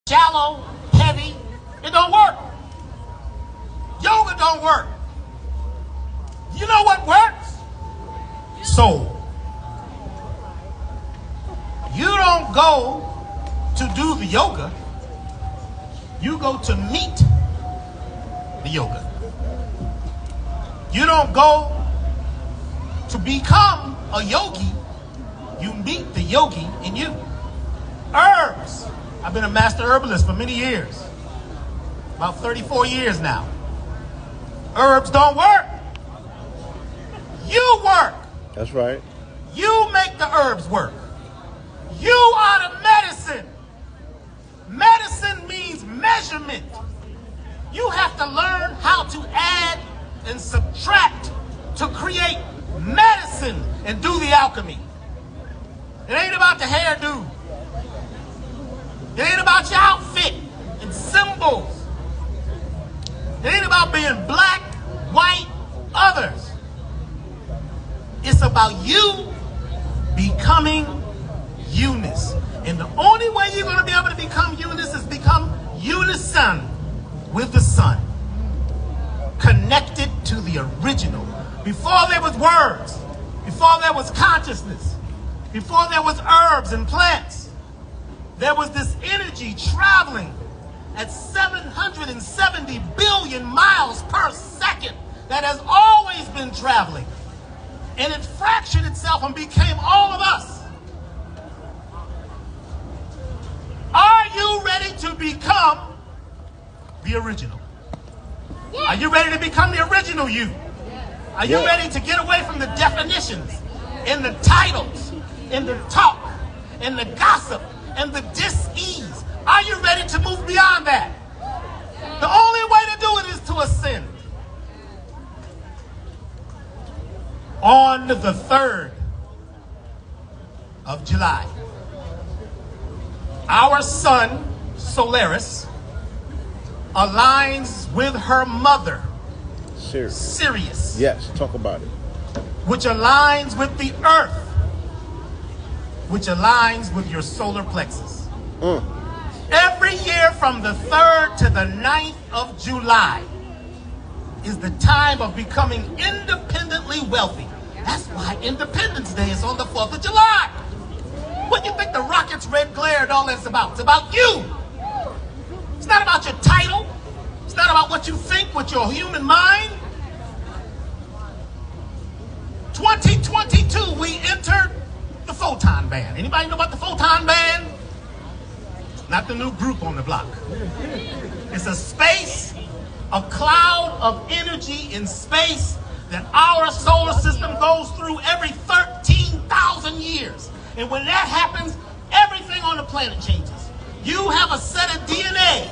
shallow, heavy, it don't work. Yoga don't work. You know what works? Soul. You don't go to do the yoga. You go to meet the yoga. You don't go to become a yogi. You meet the yogi in you. Herbs. I've been a master herbalist for many years. About 34 years now. Herbs don't work. You work. That's right. You make the herbs work. You are the medicine. Medicine means measurement. You have to learn how to add and subtract to create medicine and do the alchemy. It ain't about the hairdo. It ain't about your outfit and symbols. It ain't about being black, white, others. It's about you becoming Eunice. And the only way you're going to be able to become Eunice is become unison with the sun. Connected to the original. Before there was words, before there was consciousness, before there was herbs and plants, there was this energy traveling at 770 billion miles per second that has always been traveling. And it fractured itself and became all of us. Are you ready to become the original? Are you ready to become the original you? Are you ready to get away from the definitions and the titles and the talk and the gossip and the dis-ease? Are you ready to move beyond that? The only way to do it is to ascend. On the 3rd of July, our sun, Solaris, aligns with her mother, Sirius. Yes, talk about it. Which aligns with the earth, which aligns with your solar plexus. Every year from the 3rd to the 9th of July is the time of becoming independently wealthy. That's why Independence Day is on the 4th of July. What do you think the rockets, red glare, and all that's about? It's about you. It's not about your title. It's not about what you think with your human mind. 2022, we entered the Photon Band. Anybody know about the Photon Band? Not the new group on the block. It's a space, a cloud of energy in space that our solar system goes through every 13,000 years. And when that happens, everything on the planet changes. You have a set of DNA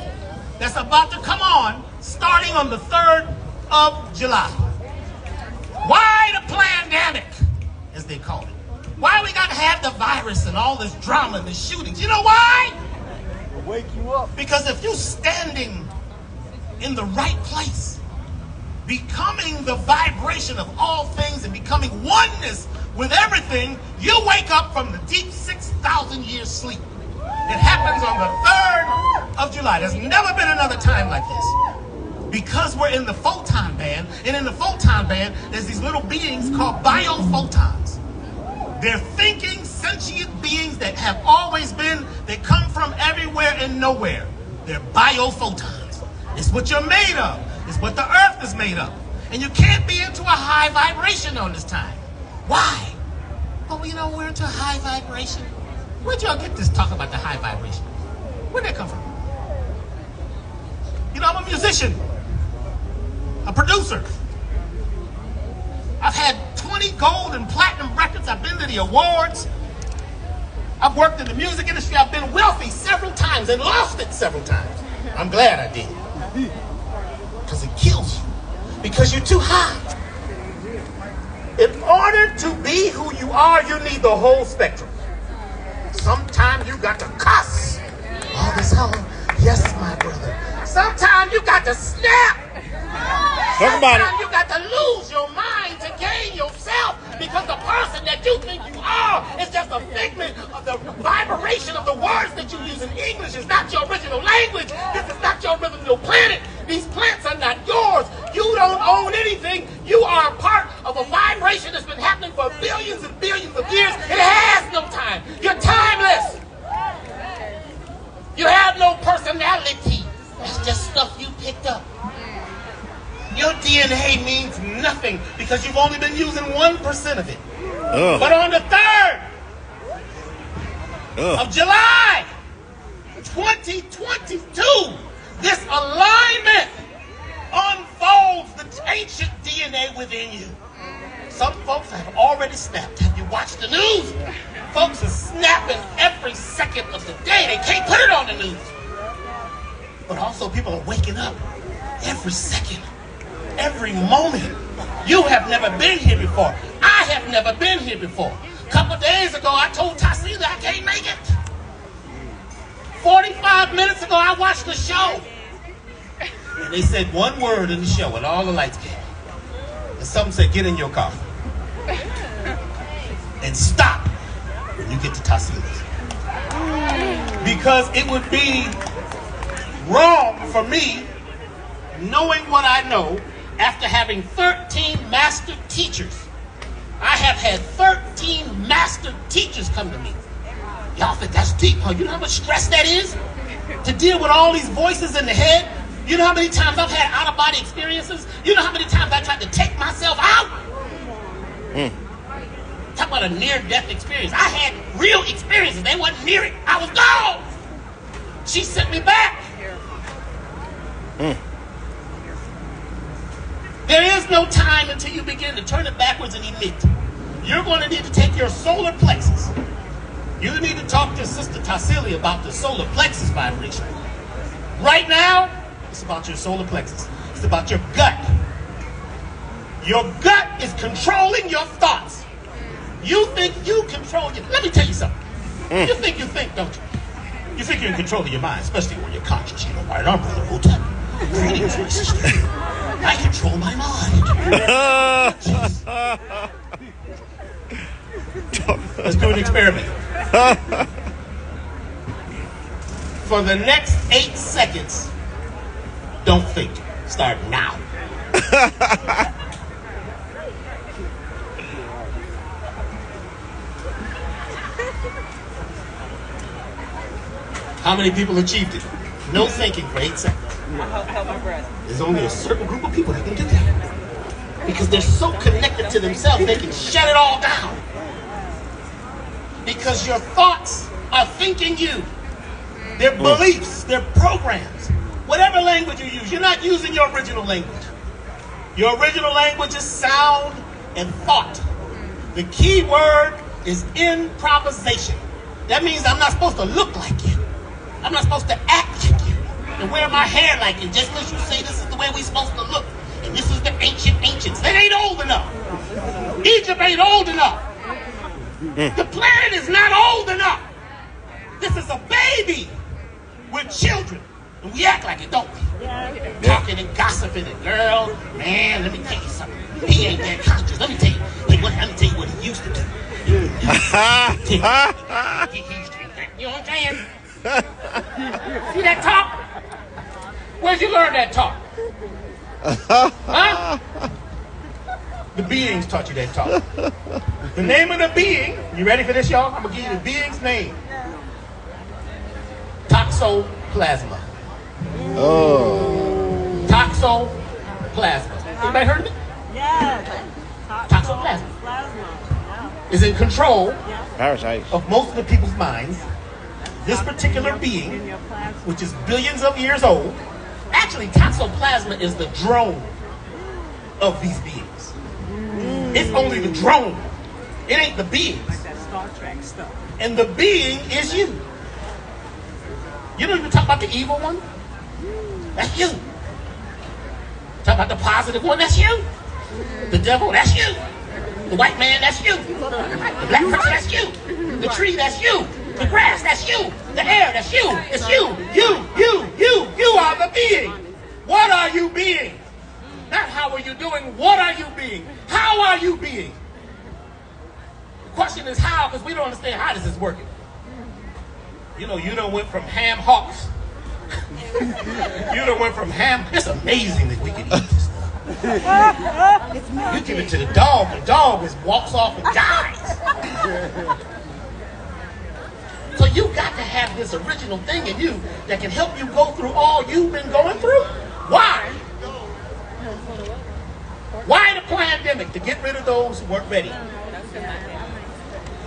that's about to come on starting on the 3rd of July. Why the pandemic, as they call it? Why we got to have the virus and all this drama and the shootings? You know why? Wake you up. Because if you're standing in the right place, becoming the vibration of all things and becoming oneness with everything, you wake up from the deep 6,000 years sleep. It happens on the 3rd of July. There's never been another time like this. Because we're in the photon band, and in the photon band, there's these little beings called biophotons. They're thinking, sentient beings that have always been, they come from everywhere and nowhere. They're biophotons. It's what you're made of. It's what the earth is made of. And you can't be into a high vibration on this time. Why? Well, you know, we're into high vibration. Where'd y'all get this talk about the high vibration? Where'd that come from? You know, I'm a musician, a producer. I've had 20 gold and platinum records. I've been to the awards. I've worked in the music industry. I've been wealthy several times and lost it several times. I'm glad I did. Because it kills you. Because you're too high. In order to be who you are, you need the whole spectrum. Sometimes you got to cuss. All this hell. Yes, my brother. Sometimes you got to snap. Sometimes you got to lose your mind to gain yourself. because the person that you think you are is just a figment of the vibration of the words that you use in English. It's not your original language. This is not your original planet. These plants are not yours. You don't own anything. You are a part of a vibration that's been happening for billions and billions of years. It has no time. You're timeless. You have no personality. That's just stuff you picked up. Your DNA means nothing because you've only been using 1% of it. But on the 3rd of July, 2022, this alignment unfolds the ancient DNA within you. Some folks have already snapped. Have you watched the news? Folks are snapping every second of the day. They can't put it on the news. But also people are waking up every second, every moment. You have never been here before. I have never been here before. A couple days ago, I told Tassila I can't make it. 45 minutes ago, I watched the show. And they said one word in the show and all the lights came. And something said, get in your car. And stop when you get to Tassila's. Because it would be wrong for me, knowing what I know, after having 13 master teachers. I have had 13 master teachers come to me. Y'all think that's deep, huh? You know how much stress that is? To deal with all these voices in the head? You know how many times I've had out-of-body experiences? You know how many times I tried to take myself out? Talk about a near-death experience. I had real experiences. They wasn't near it. I was gone. She sent me back. There is no time until you begin to turn it backwards and emit. You're going to need to take your solar plexus. You need to talk to Sister Tassili about the solar plexus vibration. Right now, it's about your solar plexus. It's about your gut. Your gut is controlling your thoughts. You think you control your... Let me tell you something. You think, don't you? You think you're in control of your mind, especially when you're conscious. You know, right, I'm Brother Hotep. Greetings, my sister. I control my mind. Let's do an experiment. For the next 8 seconds, don't think. Start now. How many people achieved it? No thinking for 8 seconds. There's only a certain group of people that can do that. Because they're so connected to themselves, they can shut it all down. Because your thoughts are thinking you. They're beliefs, they're programs. Whatever language you use, you're not using your original language. Your original language is sound and thought. The key word is improvisation. That means I'm not supposed to look like you. I'm not supposed to act like you and wear my hair like you just because you say this is the way we're supposed to look. And this is the ancients. They ain't old enough. Egypt ain't old enough. The planet is not old enough. This is a baby with children. And we act like it, don't we? Talking and gossiping and girl, man, let me tell you something. He ain't that conscious. Let me tell you what he used to do. You know what I'm saying? See that talk? Where'd you learn that talk? Huh? The beings taught you that talk. The name of the being, you ready for this, y'all? I'm going to give you the being's name. Toxoplasma. Oh. Toxoplasma. Anybody heard of it? Yeah. Toxoplasma. Yeah. Is in control Parasites. of most of the people's minds. This particular being, which is billions of years old, actually toxoplasma is the drone of these beings. It's only the drone. It ain't the beings. Like that Star Trek stuff. And the being is you. You don't even talk about the evil one? That's you. Talk about the positive one? That's you. The devil? That's you. The white man? That's you. The black person? That's you. The tree? That's you. The grass? That's you. The air? That's you. It's you. You are the being. What are you being? Not how are you doing? What are you being? How are you being? because we don't understand how this is working. You know, you done went from ham hocks. You done went from ham. It's amazing that we can eat this stuff. You give it to the dog just walks off and dies. So you got to have this original thing in you that can help you go through all you've been going through. Why? Why the pandemic? To get rid of those who weren't ready.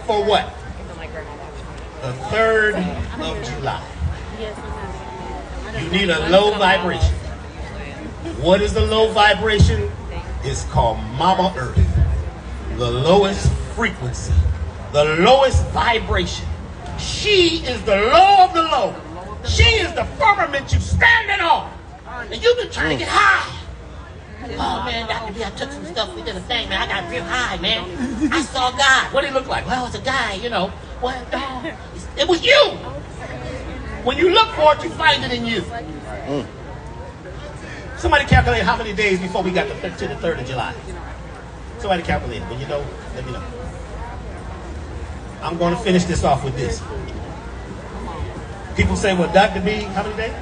For what? The 3rd of July. You need a low vibration. What is the low vibration? It's called Mama Earth. The lowest frequency. The lowest vibration. She is the low of the low. She is the firmament you're standing on. And you've been trying to get high. Oh man, Dr. B, I took some stuff, we did a thing, man. I got real high, man. I saw God. What did he look like? Well, it's a guy, you know. Well, it was you. When you look for it, you find it in you. Somebody calculate how many days before we got to the 3rd of July. Somebody calculate it. When you know, let me know. I'm going to finish this off with this. People say, well, Dr. B, how many days?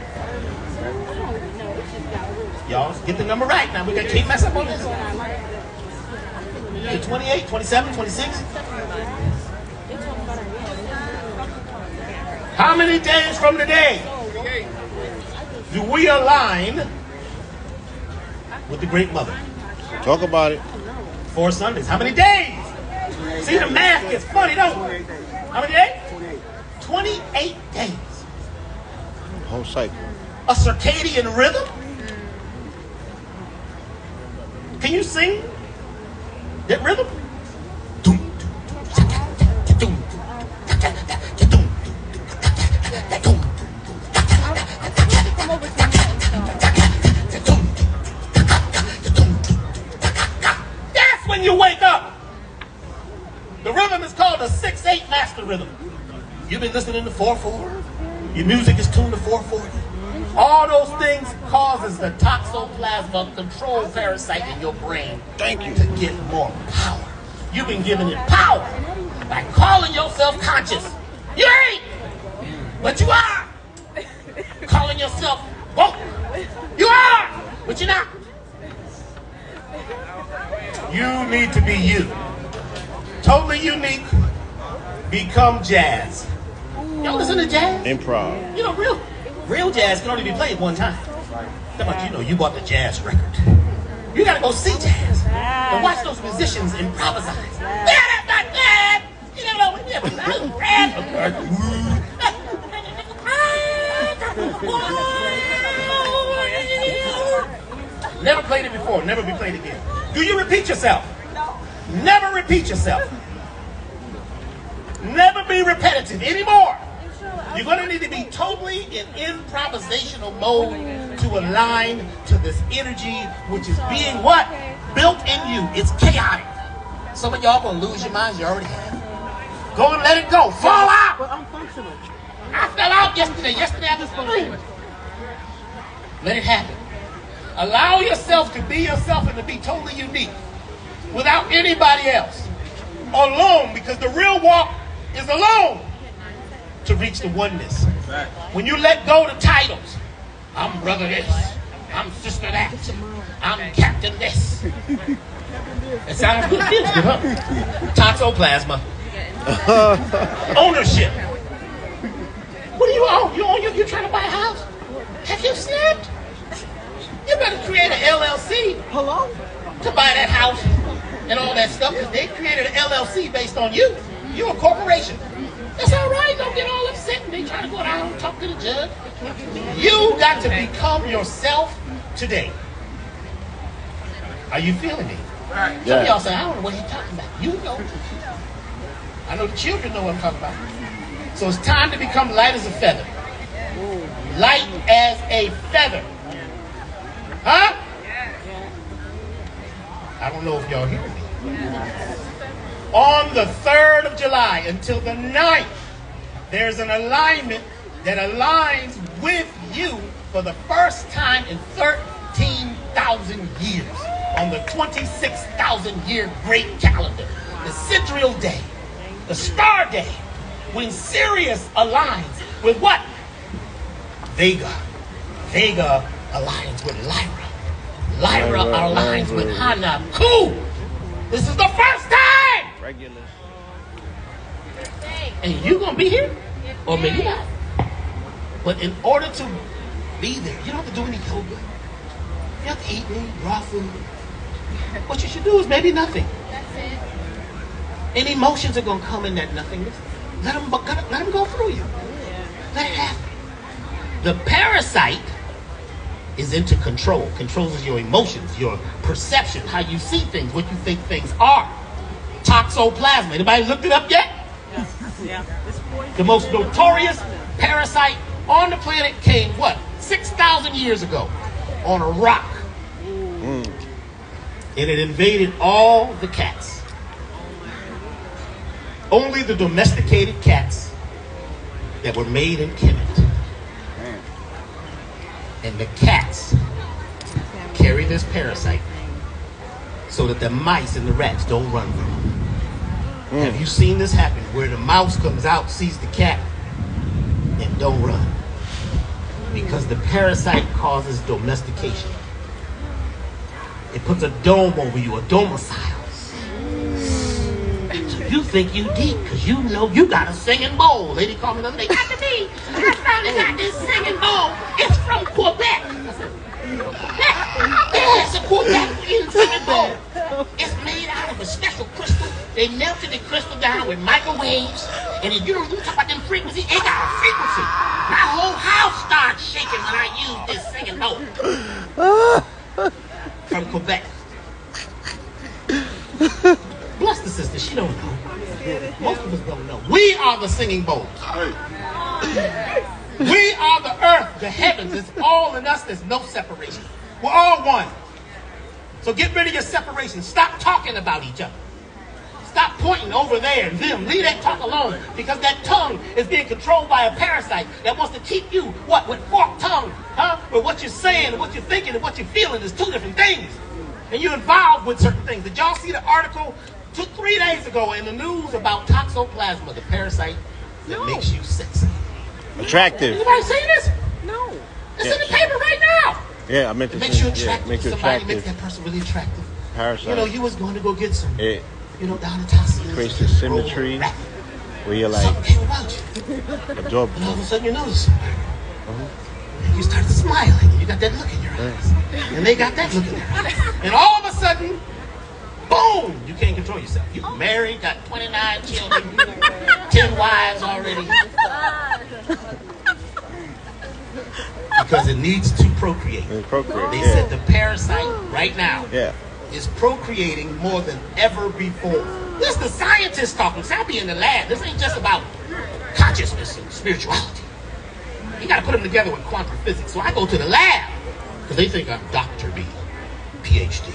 Y'all get the number right. Now we got to keep messing up on this. 28, 27, 26. How many days from today do we align with the Great Mother? Talk about it. 4 Sundays. How many days? See, the math gets funny, don't it? How many days? 28 days. Whole cycle. A circadian rhythm? Can you sing that rhythm? That's when you wake up. The rhythm is called a 6/8 master rhythm. You've been listening to 4/4. Your music is tuned to 440. All those things causes the toxoplasma control parasite in your brain. Thank you. To get more power. You've been giving it power by calling yourself conscious. You ain't, but you are. Calling yourself woke. You are, but you're not. You need to be you. Totally unique. Become jazz. Y'all listen to jazz? Improv. You know, real jazz can only be played one time. How about you know you bought the jazz record? You gotta go see jazz and watch those musicians improvise. You never know what Never played it before, never be played again. Do you repeat yourself? No. Never repeat yourself. Never be repetitive anymore. You're going to need to be totally in improvisational mode to align to this energy, which is being what? Built in you. It's chaotic. Some of y'all going to lose your minds. You already have. Go and let it go. Fall out. But I'm functional. I fell out yesterday. Yesterday I was screaming. Let it happen. Allow yourself to be yourself and to be totally unique without anybody else. Alone, because the real walk is alone to reach the oneness. When you let go the titles, I'm brother this, I'm sister that, I'm captain this. It sounds good, feels good, huh? Toxoplasma. Ownership. What do you own? You're trying to buy a house? Have you snapped? You better create an LLC. Hello? To buy that house and all that stuff, because they created an LLC based on you. You're a corporation. That's all right. Don't get all upset and they try to go down and talk to the judge. You got to become yourself today. Are you feeling me? Yeah. Some of y'all say, I don't know what he's talking about. You know. I know the children know what I'm talking about. So it's time to become light as a feather. Light as a feather. Huh? I don't know if y'all hear me. On the 3rd of July until the 9th, there's an alignment that aligns with you for the first time in 13,000 years on the 26,000 year great calendar, the Sidereal Day. The star day, when Sirius aligns with what? Vega. Vega aligns with Lyra. Lyra aligns with Hanaku. This is the first time. Regular. And you're going to be here? Or maybe not. But in order to be there, you don't have to do any yoga. You have to eat any raw food. What you should do is maybe nothing. That's it. And emotions are going to come in that nothingness. Let them go through you. Let it happen. The parasite is into control. Controls your emotions, your perception, how you see things, what you think things are. Toxoplasma. Anybody looked it up yet? Yeah. The most notorious parasite on the planet came, what, 6,000 years ago on a rock. And it invaded all the cats. Only the domesticated cats that were made in Kemet. And the cats carry this parasite so that the mice and the rats don't run from them. Have you seen this happen where the mouse comes out, sees the cat, and don't run? Because the parasite causes domestication. It puts a dome over you, a domicile. So you think you deep because you know you got a singing bowl. Lady called me the other day, Dr. B, I finally got this singing bowl. It's from Quebec. I said, it's a Quebec singing bowl. It's made out of a special crystal. They melted the crystal down with microwaves. And if you talk about them frequencies, it got a frequency. My whole house started shaking when I used this singing bowl. From Quebec. Bless the sister, she don't know. Most of us don't know. We are the singing bowls. We are the earth, the heavens. It's all in us. There's no separation. We're all one. So get rid of your separation. Stop talking about each other. Stop pointing over there and them. Leave that talk alone. Because that tongue is being controlled by a parasite that wants to keep you, what, with forked tongue, huh? With what you're saying and what you're thinking and what you're feeling is two different things. And you're involved with certain things. Did y'all see the article 3 days ago in the news about toxoplasma, the parasite that makes you sexy? Attractive. Anybody seen this? No. It's in the paper right now. Yeah, I meant to It makes you say, attractive makes to you somebody, attractive. makes that person really attractive. Parasite. You know, you was going to go get some, It down in Toxins. creates the symmetry where you're like Something came about you. absorbed. And all of a sudden you notice you start smiling. You got that look in your eyes. And they got that look in their eyes. And all of a sudden, boom, you can't control yourself. You married, got 29 children, 10 wives already. Because it needs to procreate. They said the parasite right now is procreating more than ever before. This is the scientists talking. So I be in the lab. This ain't just about consciousness and spirituality. You got to put them together with quantum physics. So I go to the lab because they think I'm Dr. B, PhD.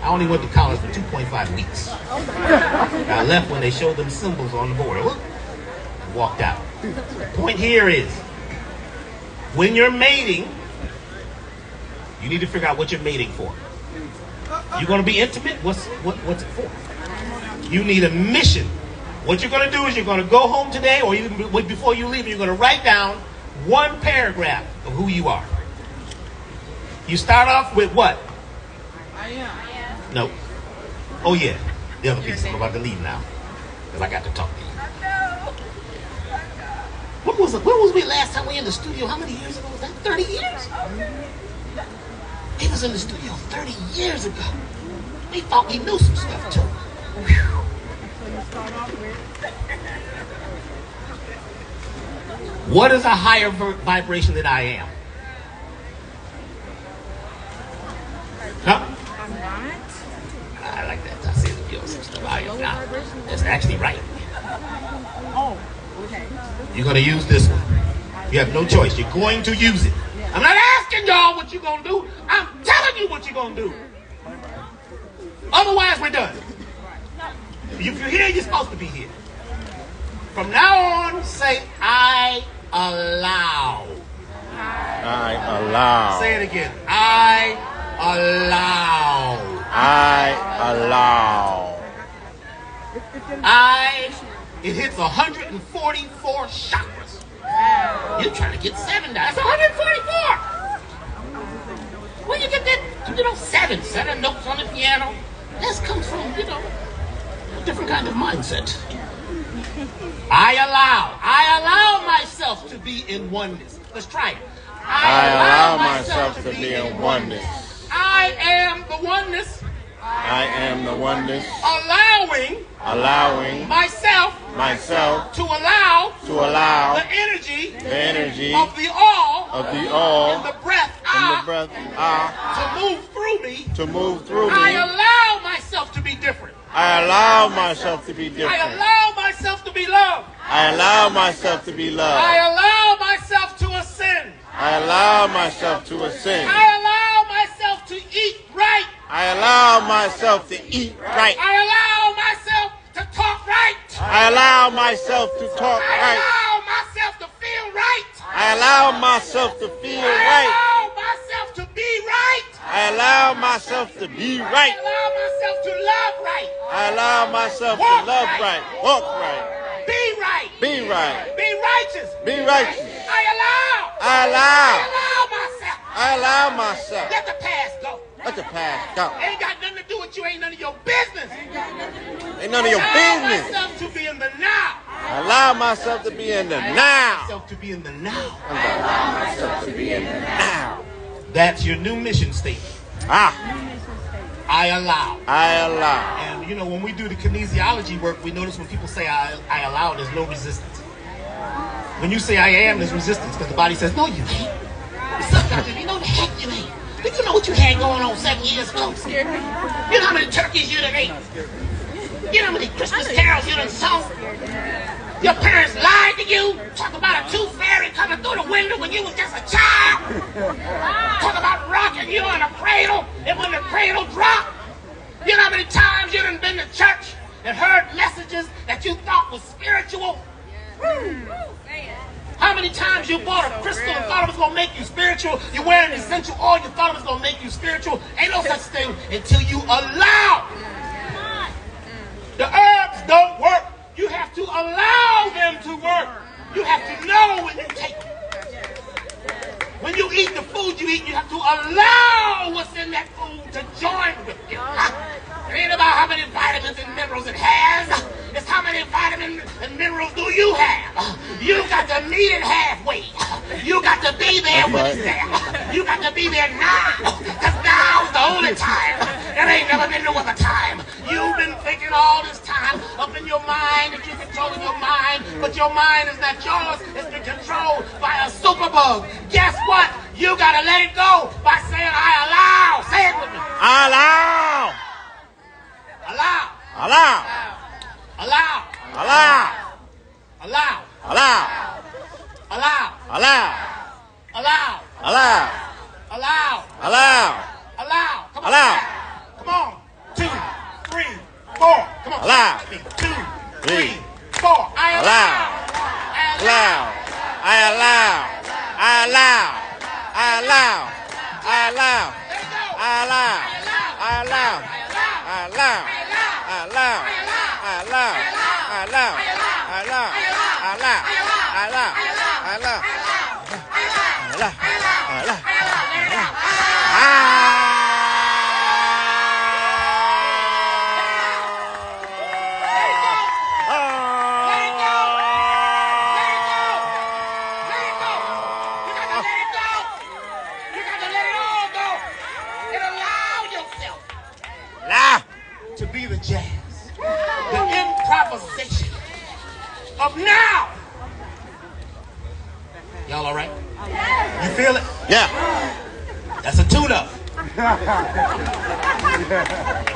I only went to college for 2.5 weeks. I left when they showed them symbols on the board. And walked out. The point here is, when you're mating, you need to figure out what you're mating for. You're going to be intimate? What's it for? You need a mission. What you're going to do is you're going to go home today, or even before you leave, you're going to write down one paragraph of who you are. You start off with what? I am. No. Oh yeah. The other piece. I'm about to leave now because I got to talk to you. When was we last time we in the studio? How many years ago was that? 30 years? He was in the studio 30 years ago. We thought we knew some stuff too. Whew. What is a higher vibration than I am? Huh? I'm not. I like that. I see the girls some stuff. I am not. That's actually right. Oh, okay. You're going to use this one. You have no choice. You're going to use it. I'm not asking y'all what you're going to do. I'm telling you what you're going to do. Otherwise, we're done. If you're here, you're supposed to be here. From now on, say, I allow. I allow. Say it again. I allow. I allow. It hits 144 chakras. You're trying to get 7 down. That's 144. Where you get that? Seven notes on the piano. That comes from, a different kind of mindset. I allow myself to be in oneness. Let's try it. I allow myself to be in oneness. I am the oneness. I am the oneness. Allowing myself to allow the energy of the all in the breath to move through me. I allow myself to be different. I allow myself to be different. I allow myself to be loved. I allow myself to be loved. I allow myself to ascend. I allow myself to ascend. I allow myself to eat right. I allow myself to eat right. I allow myself to talk right. I allow myself to talk I right. allow myself to feel right. I allow myself to feel I right. allow myself to be right. I allow myself to be I right. allow myself to love right. I allow myself to Walk love right. right. Walk right. Be right. Be right. Be righteous. Be righteous. I allow. I allow. myself. I allow myself. Let the past go. Let the past go. Ain't got nothing to do with you. Ain't none of your business. Ain't none of your Allow business. myself to be in the now. I allow myself to be in the Allow now. myself to be in the now. Allow myself to be in the now. That's your new mission statement. I allow. I allow. And when we do the kinesiology work, we notice when people say I allow, there's no resistance. When you say I am, there's resistance because the body says, no, you ain't. Sometimes you know the heck you ain't. But you know what you had going on 7 years ago? You know how many turkeys you done ate? You know how many Christmas carols you done sung? Your parents lied to you. Talk about a tooth fairy coming through the window when you was just a child. Talk about rocking you in a cradle, and when the cradle dropped, you know how many times you done been to church and heard messages that you thought was spiritual? How many times you bought a crystal and thought it was going to make you spiritual? You wear an essential oil, you thought it was going to make you spiritual. Ain't no such thing until you allow. The herbs don't work. You have to allow them to work. You have to know when you take them. When you eat the food you eat, you have to allow what's in that food to join with you. It ain't about how many vitamins and minerals it has. It's how many vitamins and minerals do you have. You got to meet it halfway. You got to be there when it's there. You got to be there now. Because now's the only time. There ain't never been no other time. You've been thinking all this time up in your mind that you're controlling your mind. But your mind is not yours. It's been controlled by a superbug. Guess what? You got to let it go by saying, I allow. Say it with me. I allow. Allow. Allow. Allow. Allow. Allow. Allow. Allow. Allow. Allow. Allow. Allow. Allow. Allow. Come on. Allow. Come on. 2, 3, 4. Come on. Allow. 2, 3, 4. I Allow. Allow. I allow. I allow. I allow. I allow. I allow. I allow. I allow. I allow. I allow. I allow. I allow. I allow. I allow. I allow. I allow. To be the jazz, the improvisation of now. Y'all all right? You feel it? Yeah. That's a tune-up.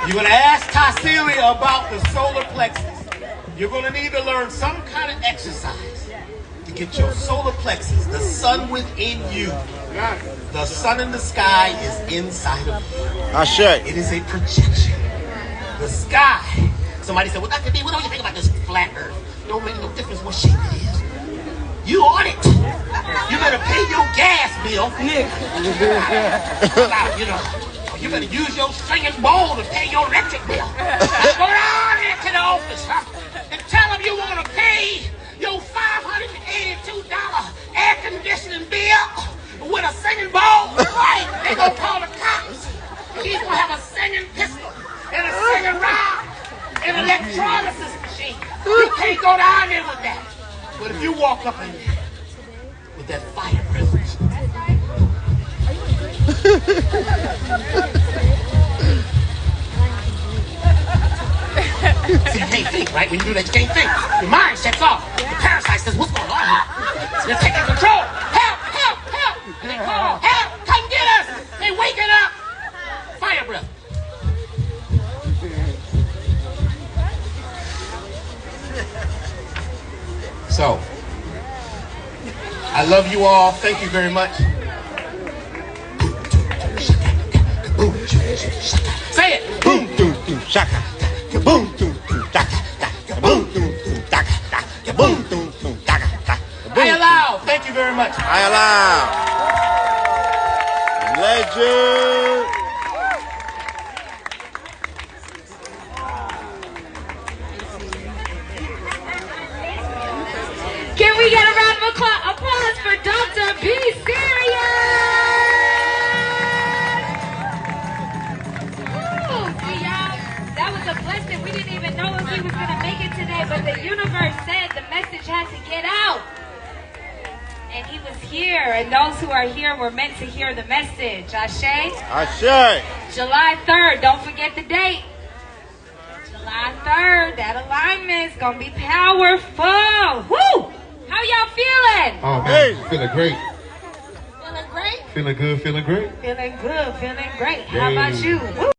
You're going to ask Tassili about the solar plexus. You're going to need to learn some kind of exercise to get your solar plexus, the sun within you. The sun in the sky is inside of you. I should. It is a projection. The sky. Somebody said, well, Dr. D, what do you think about this flat earth? Don't make no difference what shape it is. You on it. You better pay your gas bill. You better use your stringing bowl to pay your electric bill. Go down into the office, huh? of you want to pay your $582 air conditioning bill with a singing bowl, right? They gonna call the cops. He's gonna have a singing pistol and a singing rod and an electrolysis machine. You can't go down there with that. But if you walk up in there with that fire presence, see, you can't think, right? When you do that, you can't think. Your mind shuts off. The parasite says, what's going on here? They're taking control. Help, help, help. And they call, help, come get us. They waking up. Fire breath. So, I love you all. Thank you very much. Say it. Boom, doom, doom, shaka. Boom, doom, doom, shaka. Boom, doom, doom, shaka. Boom, doom, doom, shaka. I allow. Thank you very much. I allow. Legend. Can we get a round of applause for Dr. B. Serious? Woo! See, y'all, that was a blessing. We didn't even know if he was going to make it today, but the universe said the message had to get out. And he was here, and those who are here were meant to hear the message. Ashe? Ashe. July 3rd, don't forget the date. July 3rd, that alignment's going to be powerful. Woo! How y'all feeling? Oh man, feeling great. Feeling great? Feeling good, feeling great. Feeling good, feeling great. How about you? Woo!